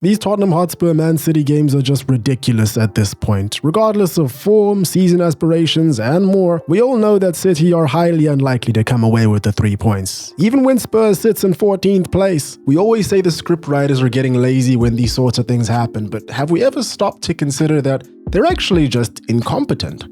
These Tottenham Hotspur Man City games are just ridiculous at this point. Regardless of form, season aspirations, and more, we all know that City are highly unlikely to come away with the 3 points. Even when Spurs sits in 14th place. We always say the scriptwriters are getting lazy when these sorts of things happen, but have we ever stopped to consider that they're actually just incompetent?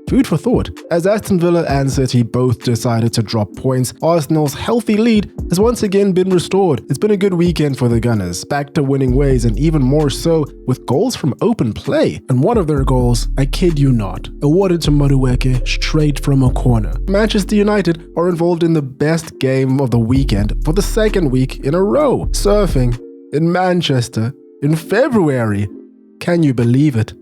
Food for thought. As Aston Villa and City both decided to drop points, Arsenal's healthy lead has once again been restored. It's been a good weekend for the Gunners, back to winning ways and even more so with goals from open play. And one of their goals, I kid you not, awarded to Madueke straight from a corner. Manchester United are involved in the best game of the weekend for the second week in a row. Surfing in Manchester in February. Can you believe it?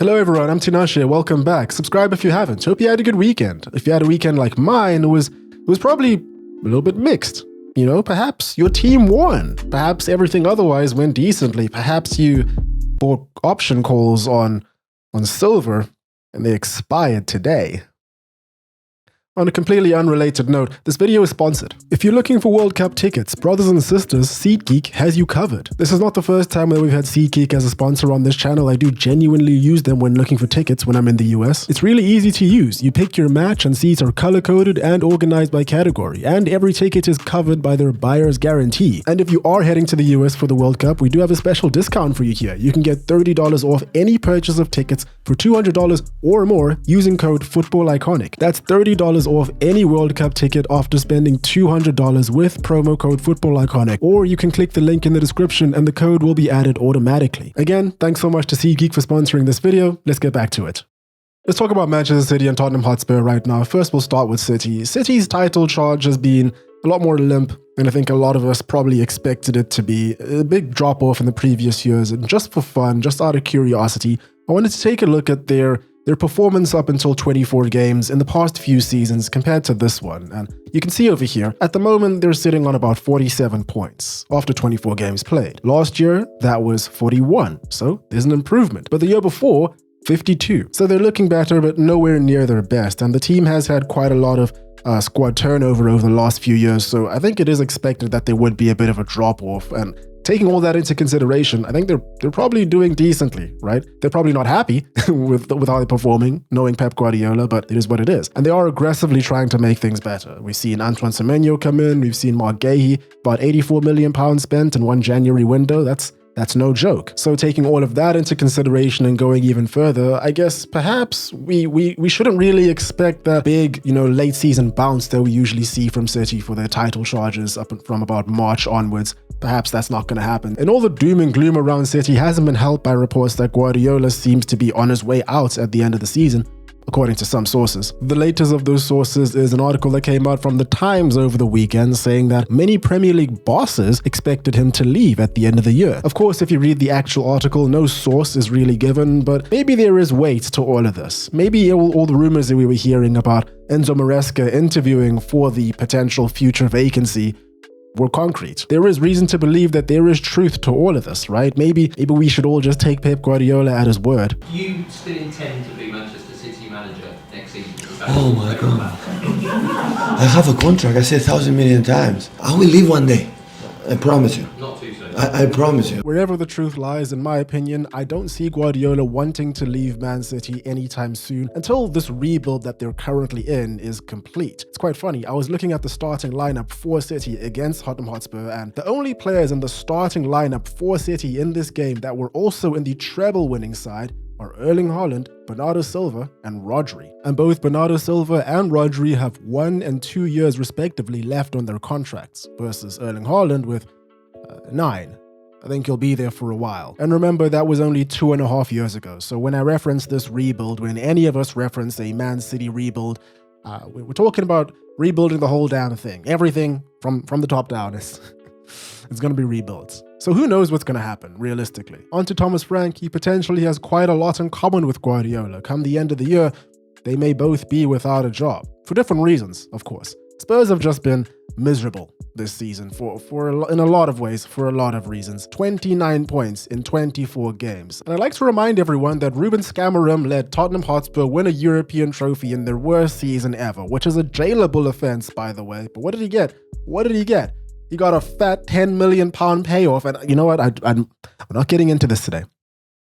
Hello everyone, I'm Tinashe, welcome back. Subscribe if you haven't. Hope you had a good weekend. If you had a weekend like mine, it was probably a little bit mixed. You know, perhaps your team won. Perhaps everything otherwise went decently. Perhaps you bought option calls on silver and they expired today. On a completely unrelated note, this video is sponsored. If you're looking for World Cup tickets, brothers and sisters, SeatGeek has you covered. This is not the first time that we've had SeatGeek as a sponsor on this channel. I do genuinely use them when looking for tickets when I'm in the US. It's really easy to use. You pick your match and seats are color-coded and organized by category, and every ticket is covered by their buyer's guarantee. And if you are heading to the US for the World Cup, we do have a special discount for you here. You can get $30 off any purchase of tickets for $200 or more using code FOOTBALLICONIC. That's $30 off any World Cup ticket after spending $200 with promo code FOOTBALLICONIC, or you can click the link in the description and the code will be added automatically. Again, thanks so much to SeatGeek for sponsoring this video. Let's get back to it. Let's talk about Manchester City and Tottenham Hotspur right now. First, we'll start with City. City's title charge has been a lot more limp, and I think a lot of us probably expected it to be. A big drop off in the previous years, and just for fun, just out of curiosity, I wanted to take a look at their performance up until 24 games in the past few seasons compared to this one. And you can see over here, at the moment, they're sitting on about 47 points after 24 games played. Last year, that was 41, so there's an improvement. But the year before, 52. So they're looking better, but nowhere near their best. And the team has had quite a lot of squad turnover over the last few years, so I think it is expected that there would be a bit of a drop-off. And taking all that into consideration, I think they're probably doing decently, right? They're probably not happy with how they're performing, knowing Pep Guardiola, but it is what it is. And they are aggressively trying to make things better. We've seen Antoine Semenyo come in, we've seen Mark Gahey, about £84 million spent in one January window. That's no joke. So taking all of that into consideration and going even further, I guess perhaps we shouldn't really expect the big, late season bounce that we usually see from City for their title charges up from about March onwards. Perhaps that's not going to happen. And all the doom and gloom around City hasn't been helped by reports that Guardiola seems to be on his way out at the end of the season, according to some sources. The latest of those sources is an article that came out from The Times over the weekend saying that many Premier League bosses expected him to leave at the end of the year. Of course, if you read the actual article, no source is really given, but maybe there is weight to all of this. Maybe all the rumors that we were hearing about Enzo Maresca interviewing for the potential future vacancy were concrete. There is reason to believe that there is truth to all of this, right? Maybe we should all just take Pep Guardiola at his word. You still intend to be Manchester City manager next season? Oh my God. I have a contract, I said 1,000 million times. I will leave one day. I promise you. Not too soon. I promise you. Wherever the truth lies, in my opinion, I don't see Guardiola wanting to leave Man City anytime soon until this rebuild that they're currently in is complete. It's quite funny, I was looking at the starting lineup for City against Tottenham Hotspur, and the only players in the starting lineup for City in this game that were also in the treble-winning side are Erling Haaland, Bernardo Silva, and Rodri. And both Bernardo Silva and Rodri have 1 and 2 years respectively left on their contracts, versus Erling Haaland with 9. I think he'll be there for a while. And remember, that was only 2.5 years ago. So when I reference this rebuild, when any of us reference a Man City rebuild, we're talking about rebuilding the whole damn thing. Everything from the top down is it's going to be rebuilt. So who knows what's going to happen, realistically. On to Thomas Frank, he potentially has quite a lot in common with Guardiola. Come the end of the year, they may both be without a job. For different reasons, of course. Spurs have just been miserable this season in a lot of ways, for a lot of reasons. 29 points in 24 games. And I'd like to remind everyone that Ruben Scamarim led Tottenham Hotspur win a European trophy in their worst season ever, which is a jailable offense, by the way. But what did he get? What did he get? He got a fat £10 million payoff. And you know what? We're not getting into this today.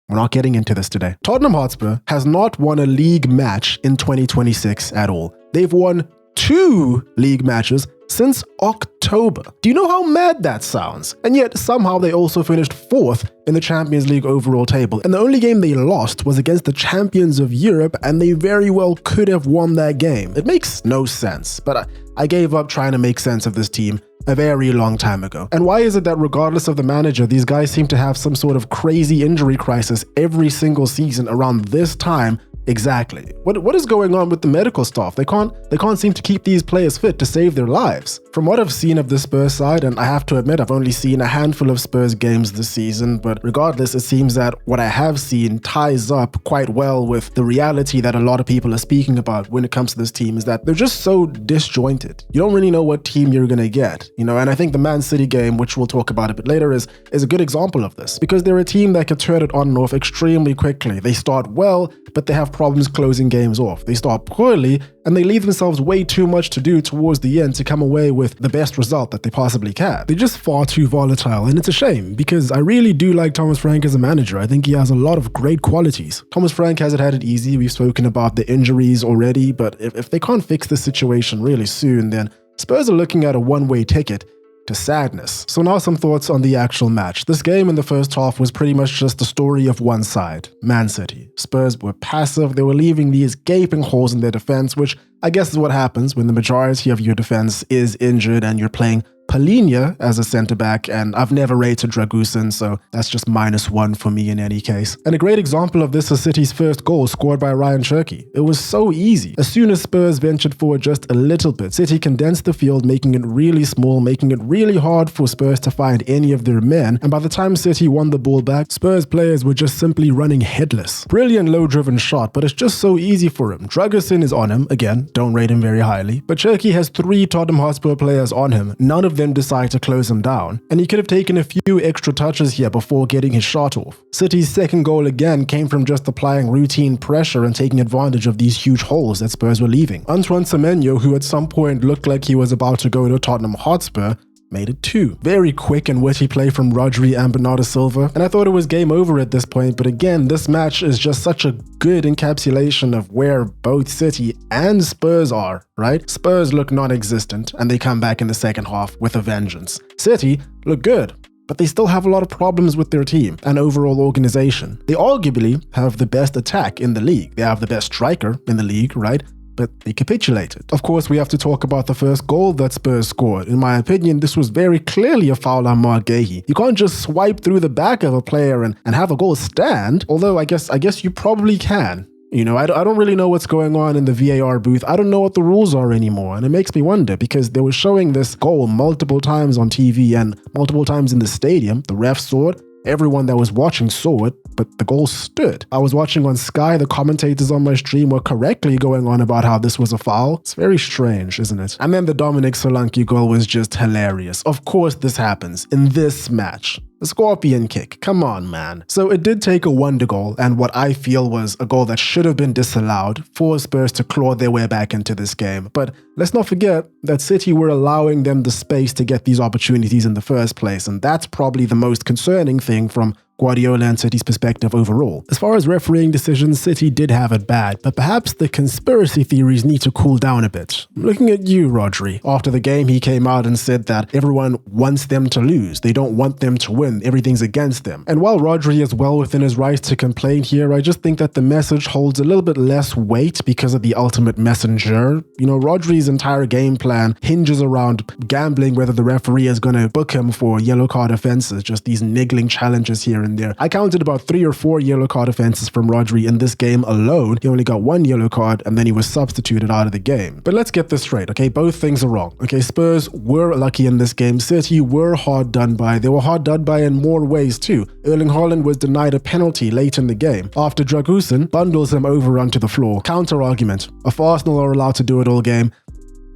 We're not getting into this today. Tottenham Hotspur has not won a league match in 2026 at all. They've won 2 league matches since October. Do you know how mad that sounds? And yet somehow they also finished 4th in the Champions League overall table. And the only game they lost was against the champions of Europe, and they very well could have won that game. It makes no sense, but I gave up trying to make sense of this team a very long time ago. And why is it that regardless of the manager, these guys seem to have some sort of crazy injury crisis every single season around this time? Exactly. What is going on with the medical staff? They can't seem to keep these players fit to save their lives. From what I've seen of the Spurs side, and I have to admit I've only seen a handful of Spurs games this season, but regardless, it seems that what I have seen ties up quite well with the reality that a lot of people are speaking about when it comes to this team, is that they're just so disjointed. You don't really know what team you're gonna get, you know, and I think the Man City game, which we'll talk about a bit later, is a good example of this, because they're a team that can turn it on and off extremely quickly. They start well, but they have problems closing games off. They start poorly, and they leave themselves way too much to do towards the end to come away with the best result that they possibly can. They're just far too volatile, and it's a shame, because I really do like Thomas Frank as a manager. I think he has a lot of great qualities. Thomas Frank hasn't had it easy. We've spoken about the injuries already, but if they can't fix this situation really soon, then Spurs are looking at a one-way ticket to sadness. So now some thoughts on the actual match. This game in the first half was pretty much just the story of one side, Man City. Spurs were passive. They were leaving these gaping holes in their defense, which I guess is what happens when the majority of your defense is injured and you're playing Palhinha as a centre-back, and I've never rated Dragusin, so that's just -1 for me in any case. And a great example of this is City's first goal scored by Ryan Cherki. It was so easy. As soon as Spurs ventured forward just a little bit, City condensed the field, making it really small, making it really hard for Spurs to find any of their men, and by the time City won the ball back, Spurs players were just simply running headless. Brilliant low-driven shot, but it's just so easy for him. Dragusin is on him, again, don't rate him very highly, but Cherki has 3 Tottenham Hotspur players on him, none of them decide to close him down, and he could have taken a few extra touches here before getting his shot off. City's second goal again came from just applying routine pressure and taking advantage of these huge holes that Spurs were leaving. Antoine Semenyo, who at some point looked like he was about to go to Tottenham Hotspur, made it 2. Very quick and witty play from Rodri and Bernardo Silva, and I thought it was game over at this point, but again, this match is just such a good encapsulation of where both City and Spurs are, right? Spurs look non-existent, and they come back in the second half with a vengeance. City look good, but they still have a lot of problems with their team and overall organization. They arguably have the best attack in the league. They have the best striker in the league, right? But they capitulated. Of course, we have to talk about the first goal that Spurs scored. In my opinion, this was very clearly a foul on Mark Gahey. You can't just swipe through the back of a player and have a goal stand, although I guess you probably can. You know, I don't really know what's going on in the VAR booth. I don't know what the rules are anymore, and it makes me wonder, because they were showing this goal multiple times on TV and multiple times in the stadium. The ref saw it. Everyone that was watching saw it, but the goal stood. I was watching on Sky, the commentators on my stream were correctly going on about how this was a foul. It's very strange, isn't it? And then the Dominic Solanke goal was just hilarious. Of course this happens in this match. The scorpion kick, come on man. So it did take a wonder goal, and what I feel was a goal that should have been disallowed, for Spurs to claw their way back into this game. But let's not forget that City were allowing them the space to get these opportunities in the first place, and that's probably the most concerning thing from Guardiola and City's perspective overall. As far as refereeing decisions, City did have it bad, but perhaps the conspiracy theories need to cool down a bit. Looking at you, Rodri. After the game, he came out and said that everyone wants them to lose. They don't want them to win. Everything's against them. And while Rodri is well within his rights to complain here, I just think that the message holds a little bit less weight because of the ultimate messenger. You know, Rodri's entire game plan hinges around gambling whether the referee is going to book him for yellow card offenses, just these niggling challenges here and there. I counted about 3 or 4 yellow card offenses from Rodri in this game alone. He only got 1 yellow card and then he was substituted out of the game. But let's get this straight, okay? Both things are wrong. Okay, Spurs were lucky in this game. City were hard done by. They were hard done by in more ways too. Erling Haaland was denied a penalty late in the game after Dragusin bundles him over onto the floor. Counter argument. If Arsenal are allowed to do it all game,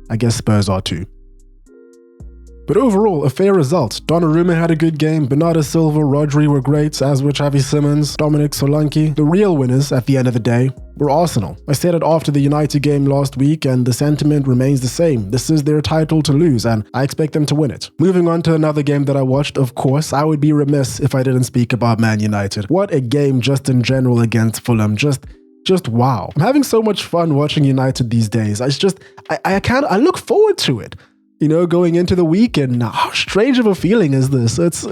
I guess Spurs are too. But overall, a fair result. Donnarumma had a good game, Bernardo Silva, Rodri were great, as were Xavi Simons, Dominic Solanke. The real winners, at the end of the day, were Arsenal. I said it after the United game last week, and the sentiment remains the same. This is their title to lose, and I expect them to win it. Moving on to another game that I watched, of course, I would be remiss if I didn't speak about Man United. What a game just in general against Fulham. Just wow. I'm having so much fun watching United these days. I look forward to it. You know, going into the weekend, how strange of a feeling is this? It's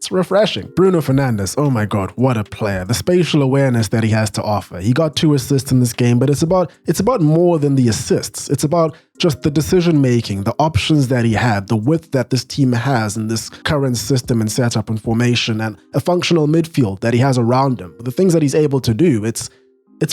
refreshing. Bruno Fernandes, oh my God, what a player. The spatial awareness that he has to offer. He got 2 assists in this game, but it's about more than the assists. It's about just the decision making, the options that he had, the width that this team has in this current system and setup and formation, and a functional midfield that he has around him. The things that he's able to do, it's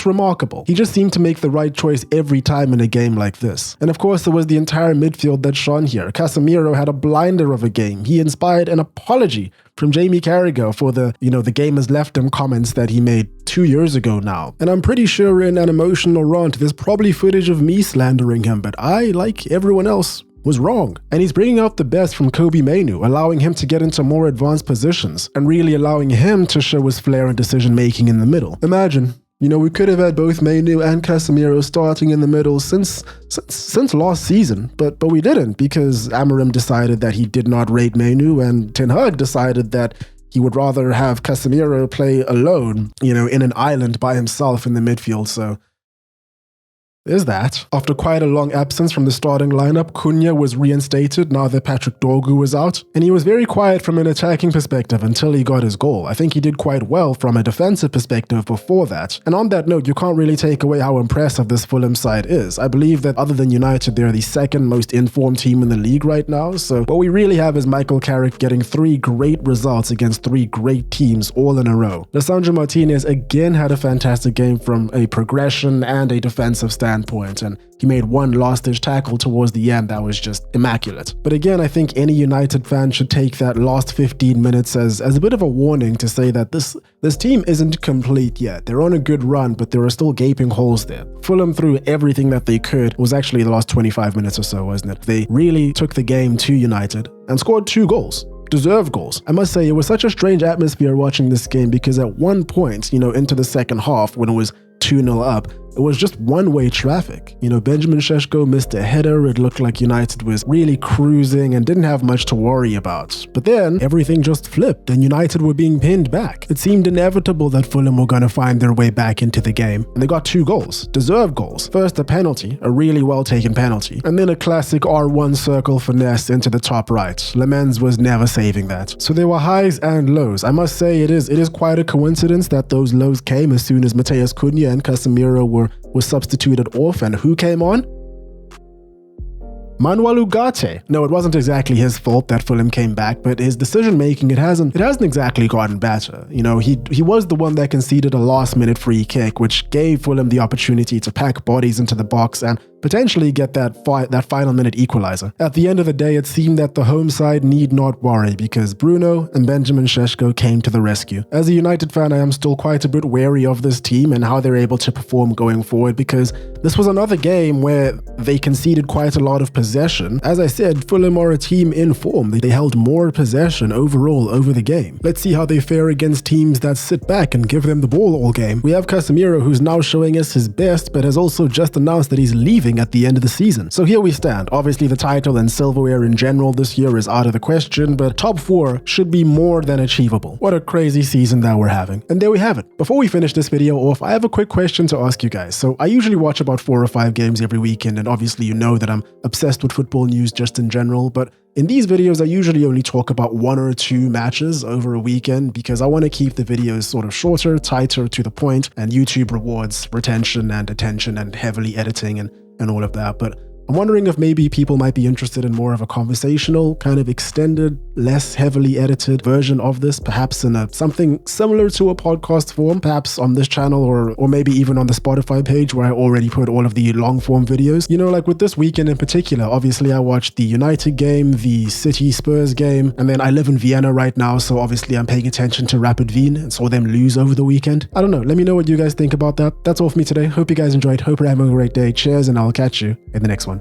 remarkable. He just seemed to make the right choice every time in a game like this. And of course, there was the entire midfield that shone here. Casemiro had a blinder of a game. He inspired an apology from Jamie Carragher for the game has left him comments that he made 2 years ago now. And I'm pretty sure in an emotional rant, there's probably footage of me slandering him, but I, like everyone else, was wrong. And he's bringing out the best from Kobbie Mainoo, allowing him to get into more advanced positions and really allowing him to show his flair and decision making in the middle. Imagine, we could have had both Mainoo and Casemiro starting in the middle since last season, but we didn't, because Amorim decided that he did not rate Mainoo, and Ten Hag decided that he would rather have Casemiro play alone, in an island by himself in the midfield. So there's that. After quite a long absence from the starting lineup, Cunha was reinstated now that Patrick Dorgu was out, and he was very quiet from an attacking perspective until he got his goal. I think he did quite well from a defensive perspective before that. And on that note, you can't really take away how impressive this Fulham side is. I believe that other than United, they're the second most informed team in the league right now. So what we really have is Michael Carrick getting 3 great results against 3 great teams all in a row. Lisandro Martinez again had a fantastic game from a progression and a defensive standpoint, and he made one last-ditch tackle towards the end that was just immaculate. But again, I think any United fan should take that last 15 minutes as a bit of a warning to say that this team isn't complete yet. They're on a good run, but there are still gaping holes there. Fulham threw everything that they could. It was actually the last 25 minutes or so, wasn't it? They really took the game to United and scored 2 goals. Deserved goals. I must say, it was such a strange atmosphere watching this game, because at one point, into the second half, when it was 2-0 up, it was just one-way traffic. Benjamin Šeško missed a header. It looked like United was really cruising and didn't have much to worry about. But then everything just flipped and United were being pinned back. It seemed inevitable that Fulham were going to find their way back into the game. And they got 2 goals, deserved goals. First a penalty, a really well-taken penalty, and then a classic R1 circle finesse into the top right. Lemens was never saving that. So there were highs and lows. I must say it is quite a coincidence that those lows came as soon as Matheus Cunha and Casemiro were substituted off, and who came on? Manuel Ugarte. No, it wasn't exactly his fault that Fulham came back, but his decision making, it hasn't exactly gotten better. He was the one that conceded a last-minute free kick, which gave Fulham the opportunity to pack bodies into the box and potentially get that final minute equalizer. At the end of the day, it seemed that the home side need not worry, because Bruno and Benjamin Šeško came to the rescue. As a United fan, I am still quite a bit wary of this team and how they're able to perform going forward, because this was another game where they conceded quite a lot of possession. As I said, Fulham are a team in form. They held more possession overall over the game. Let's see how they fare against teams that sit back and give them the ball all game. We have Casemiro, who's now showing us his best, but has also just announced that he's leaving at the end of the season. So here we stand. Obviously the title and silverware in general this year is out of the question, but top 4 should be more than achievable. What a crazy season that we're having. And there we have it. Before we finish this video off, I have a quick question to ask you guys. So I usually watch about 4 or 5 games every weekend, and obviously you know that I'm obsessed with football news just in general, but in these videos I usually only talk about 1 or 2 matches over a weekend, because I want to keep the videos sort of shorter, tighter, to the point, and YouTube rewards retention and attention and heavily editing and all of that. But I'm wondering if maybe people might be interested in more of a conversational, kind of extended, less heavily edited version of this, perhaps in something similar to a podcast form, perhaps on this channel or maybe even on the Spotify page where I already put all of the long form videos. Like with this weekend in particular, obviously I watched the United game, the City Spurs game, and then I live in Vienna right now, so obviously I'm paying attention to Rapid Wien and saw them lose over the weekend. I don't know, let me know what you guys think about that. That's all for me today. Hope you guys enjoyed. Hope you're having a great day. Cheers, and I'll catch you in the next one.